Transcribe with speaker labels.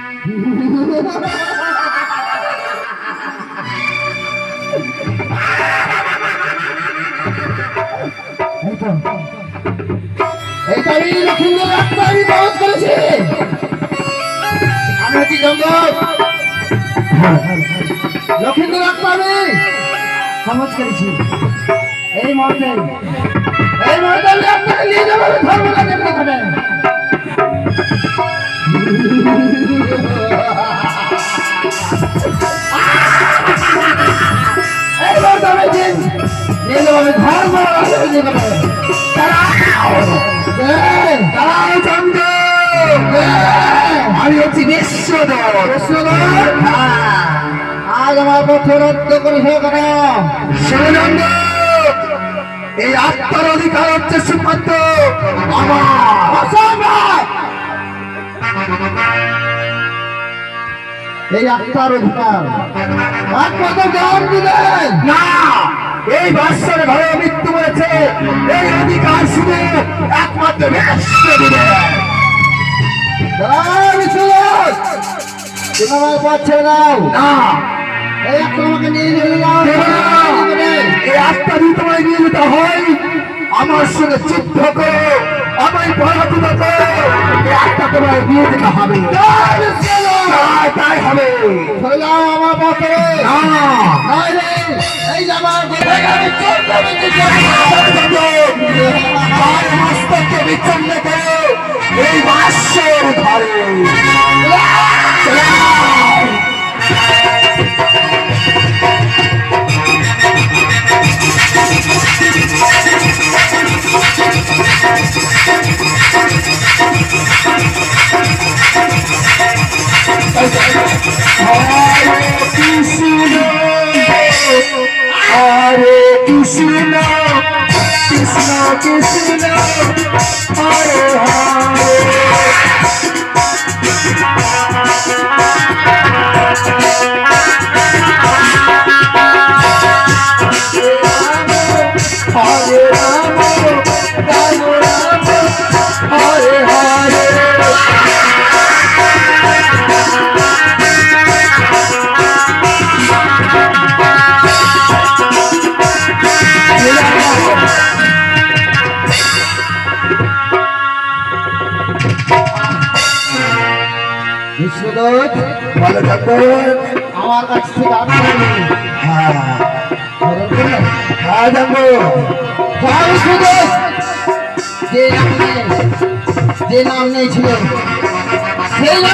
Speaker 1: আমি লক্ষ্মীদের আমি বহুত করেছি। আমি হচ্ছি জঙ্গল লক্ষ্মীদের আমি সমাজ করেছি। এই মুহূর্তে আমি আপনাকে নিয়ে যাবো ধর্মলা দেখতে হবে। এই মুহূর্তে আমি নিয়ে যাবো ধর্মলা দেখতে হবে। আমি হচ্ছি বিশ্বধর। আজ আমার পথ রদ্দ করিস কেন? শিবনন্দ, এই আত্মার অধিকার হচ্ছে সুপাত্র আমার। এই আত্মার অধিকার একমাত্র জ্ঞান দিলেন না। এই বাদশার ঘরে মৃত্যু বলেছে, এই অধিকার শুধু একমাত্র বিশ্ব দিলেন। পাচ্ছে না এই আত্মাকে নিয়ে যেতে এই আত্মা যদি তোমায় নিয়ে যেতে হয় আমার সঙ্গে যুদ্ধ করো, আমায় পরাজিত করো, এই আত্মা তোমায় নিয়ে যেতে হবে। তাই হবে আমার পথে এই মস্তকে বিচ্ছন্ন করো এই বাস্যের ঘরে। Hare Krishna, Krishna Krishna, Hare Hare. Hare Rama, Rama Rama, Hare Hare. বিষ্ণুদূত ভালো থাকবেন আমার কাছ থেকে। হ্যাঁ যাবো যে নাম নিয়েছিল সেই